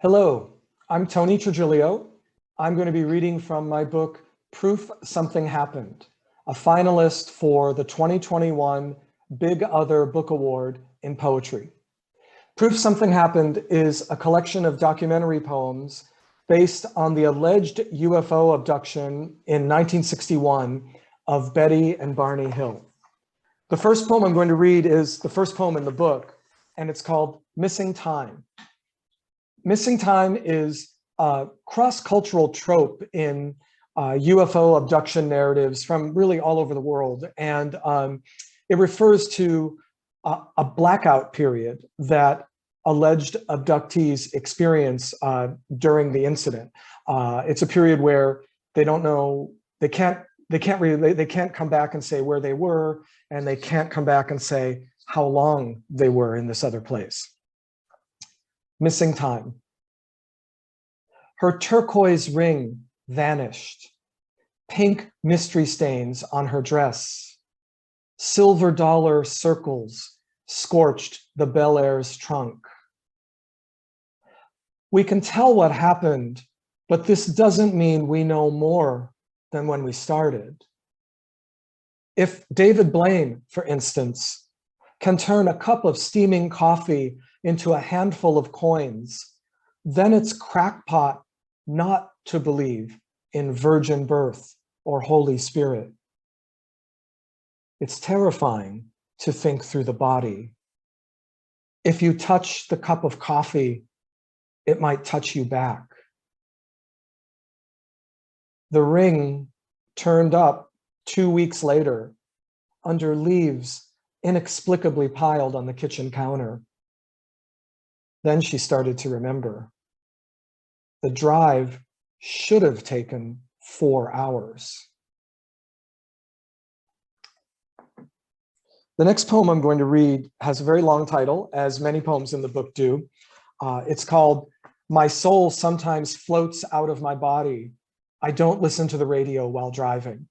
Hello, I'm Tony Trigilio. I'm going to be reading from my book, Proof Something Happened, a finalist for the 2021 Big Other Book Award in Poetry. Proof Something Happened is a collection of documentary poems based on the alleged UFO abduction in 1961 of Betty and Barney Hill. The first poem I'm going to read is the first poem in the book, and it's called Missing Time. Missing time is a cross-cultural trope in UFO abduction narratives from really all over the world. And it refers to a blackout period that alleged abductees experience during the incident. It's a period where they don't know, they can't come back and say where they were, and they can't come back and say how long they were in this other place. Missing time. Her turquoise ring vanished. Pink mystery stains on her dress. Silver dollar circles scorched the Bel Air's trunk. We can tell what happened, but this doesn't mean we know more than when we started. If David Blaine, for instance, can turn a cup of steaming coffee into a handful of coins, then it's crackpot not to believe in virgin birth or Holy Spirit. It's terrifying to think through the body. If you touch the cup of coffee, it might touch you back. The ring turned up 2 weeks later under leaves inexplicably piled on the kitchen counter. Then she started to remember. The drive should have taken 4 hours. The next poem I'm going to read has a very long title, as many poems in the book do. It's called My Soul Sometimes Floats Out of My Body. I Don't Listen to the Radio While Driving.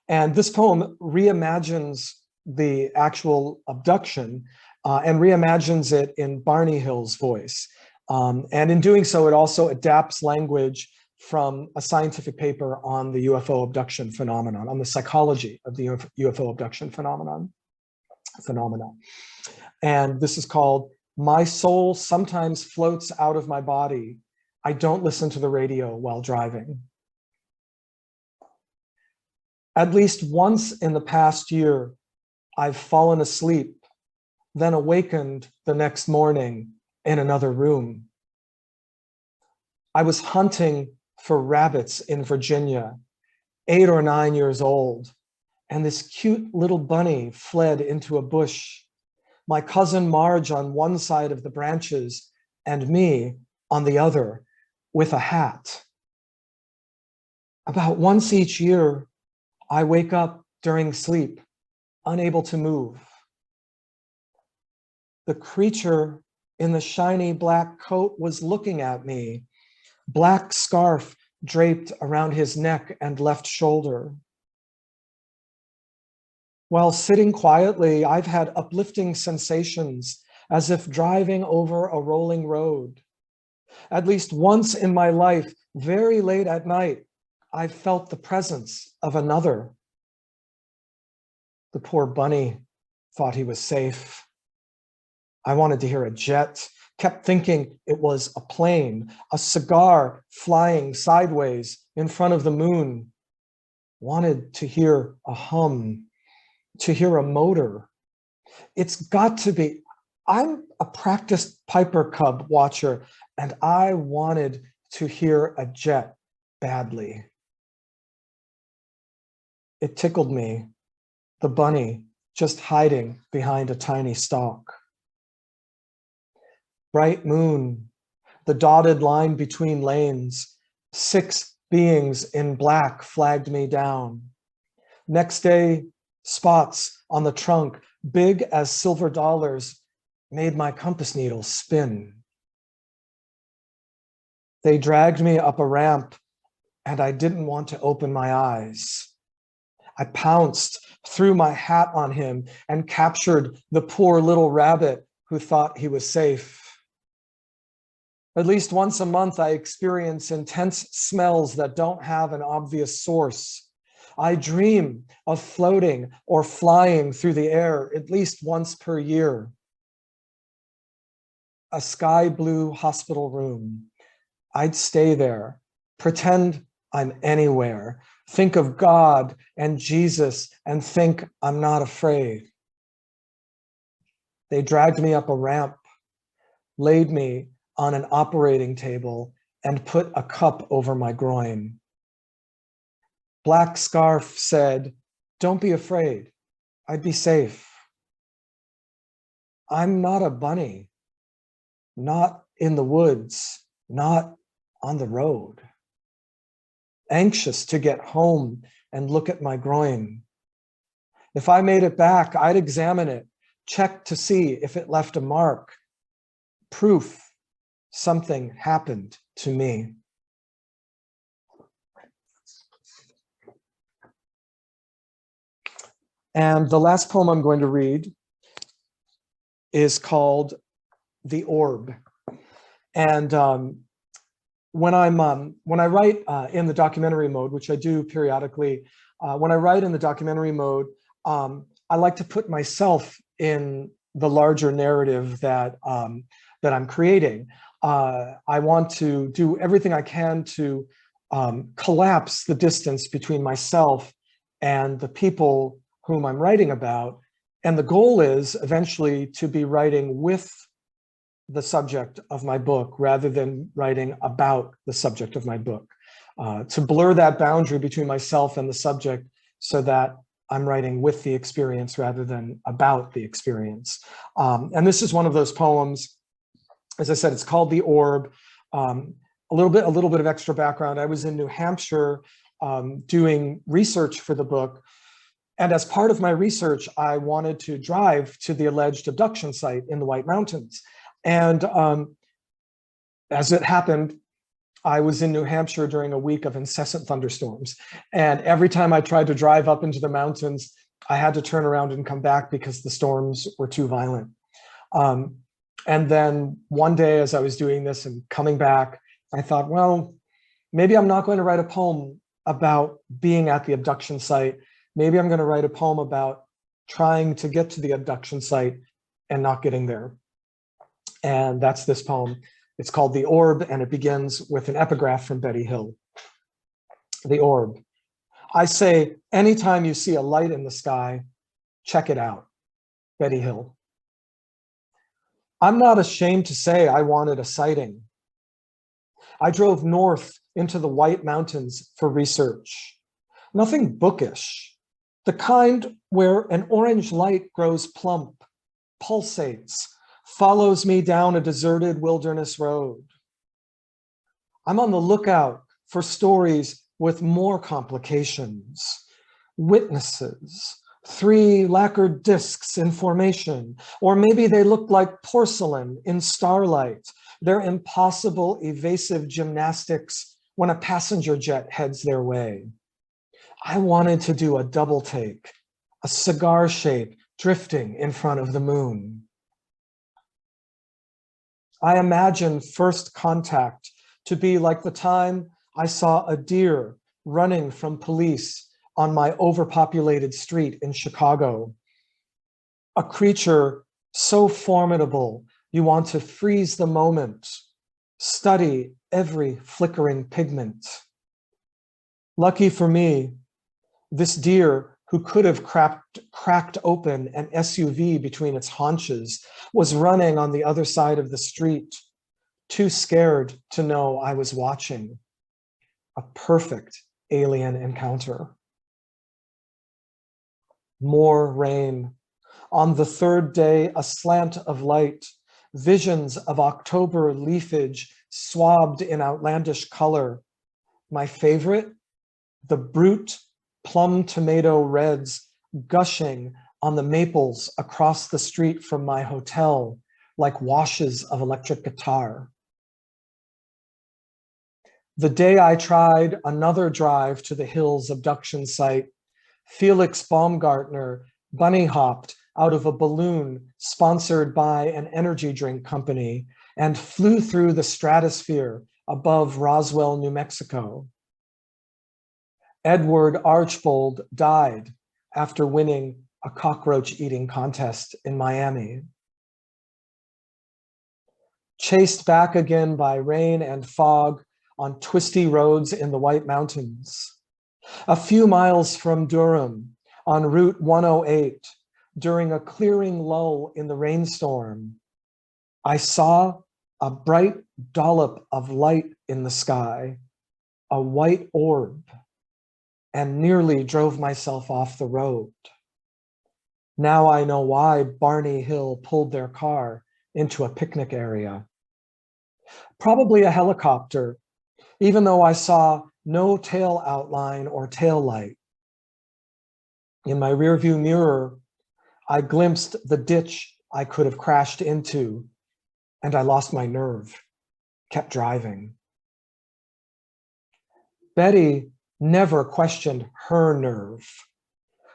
And this poem reimagines the actual abduction and reimagines it in Barney Hill's voice. And in doing so, it also adapts language from a scientific paper on the UFO abduction phenomenon, on the psychology of the UFO abduction phenomena. And this is called My Soul Sometimes Floats Out of My Body. I Don't Listen to the Radio While Driving. At least once in the past year, I've fallen asleep, then awakened the next morning in another room. I was hunting for rabbits in Virginia, 8 or 9 years old, and this cute little bunny fled into a bush. My cousin Marge on one side of the branches and me on the other with a hat. About once each year, I wake up during sleep, unable to move. The creature in the shiny black coat was looking at me, black scarf draped around his neck and left shoulder. While sitting quietly, I've had uplifting sensations as if driving over a rolling road. At least once in my life, very late at night, I've felt the presence of another. The poor bunny thought he was safe. I wanted to hear a jet, kept thinking it was a plane, a cigar flying sideways in front of the moon. Wanted to hear a hum, to hear a motor. It's got to be. I'm a practiced Piper Cub watcher, and I wanted to hear a jet badly. It tickled me, the bunny just hiding behind a tiny stalk. Bright moon, the dotted line between lanes, 6 beings in black flagged me down. Next day, spots on the trunk, big as silver dollars, made my compass needle spin. They dragged me up a ramp, and I didn't want to open my eyes. I pounced, threw my hat on him, and captured the poor little rabbit who thought he was safe. At least once a month, I experience intense smells that don't have an obvious source. I dream of floating or flying through the air at least once per year. A sky blue hospital room. I'd stay there, pretend I'm anywhere, think of God and Jesus and think I'm not afraid. They dragged me up a ramp, laid me on an operating table, and put a cup over my groin. Black Scarf said, "Don't be afraid. I'd be safe." I'm not a bunny, not in the woods, not on the road. Anxious to get home and look at my groin. If I made it back, I'd examine it, check to see if it left a mark. Proof something happened to me. And the last poem I'm going to read is called The Orb. And when I write in the documentary mode, which I do periodically, when I write in the documentary mode, I like to put myself in the larger narrative that I'm creating. I want to do everything I can to collapse the distance between myself and the people whom I'm writing about. And the goal is eventually to be writing with the subject of my book rather than writing about the subject of my book, to blur that boundary between myself and the subject so that I'm writing with the experience rather than about the experience. And this is one of those poems. As I said, it's called The Orb. A little bit of extra background. I was in New Hampshire doing research for the book. And as part of my research, I wanted to drive to the alleged abduction site in the White Mountains. And as it happened, I was in New Hampshire during a week of incessant thunderstorms. And every time I tried to drive up into the mountains, I had to turn around and come back because the storms were too violent. And then one day as I was doing this and coming back, I thought, well, maybe I'm not going to write a poem about being at the abduction site. Maybe I'm going to write a poem about trying to get to the abduction site and not getting there. And that's this poem. It's called The Orb, and it begins with an epigraph from Betty Hill. The Orb. I say, anytime you see a light in the sky, check it out. Betty Hill. I'm not ashamed to say I wanted a sighting. I drove north into the White Mountains for research. Nothing bookish. The kind where an orange light grows plump, pulsates, follows me down a deserted wilderness road. I'm on the lookout for stories with more complications, witnesses, 3 lacquered discs in formation, or maybe they look like porcelain in starlight. They're impossible, evasive gymnastics when a passenger jet heads their way. I wanted to do a double take, a cigar shape drifting in front of the moon. I imagine first contact to be like the time I saw a deer running from police on my overpopulated street in Chicago. A creature so formidable, you want to freeze the moment, study every flickering pigment. Lucky for me, this deer, who could have cracked open an SUV between its haunches, was running on the other side of the street, too scared to know I was watching. A perfect alien encounter. More rain. On the 3rd day, a slant of light, visions of October leafage swabbed in outlandish color. My favorite, the brute plum tomato reds gushing on the maples across the street from my hotel like washes of electric guitar. The day I tried another drive to the Hills abduction site, Felix Baumgartner bunny hopped out of a balloon sponsored by an energy drink company and flew through the stratosphere above Roswell, New Mexico. Edward Archbold died after winning a cockroach eating contest in Miami. Chased back again by rain and fog on twisty roads in the White Mountains. A few miles from Durham on Route 108, during a clearing lull in the rainstorm, I saw a bright dollop of light in the sky, a white orb, and nearly drove myself off the road. Now I know why Barney Hill pulled their car into a picnic area. Probably a helicopter, even though I saw no tail outline or tail light. In my rearview mirror, I glimpsed the ditch I could have crashed into, and I lost my nerve, kept driving. Betty never questioned her nerve.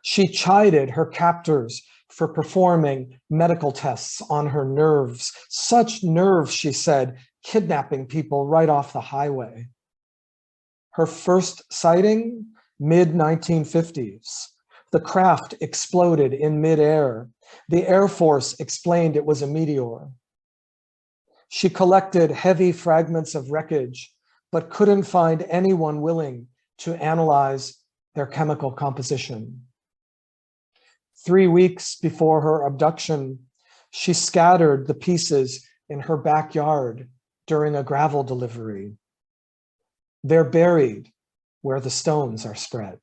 She chided her captors for performing medical tests on her nerves. Such nerves, she said, kidnapping people right off the highway. Her first sighting, mid-1950s. The craft exploded in midair. The Air Force explained it was a meteor. She collected heavy fragments of wreckage, but couldn't find anyone willing to analyze their chemical composition. 3 weeks before her abduction, she scattered the pieces in her backyard during a gravel delivery. They're buried where the stones are spread.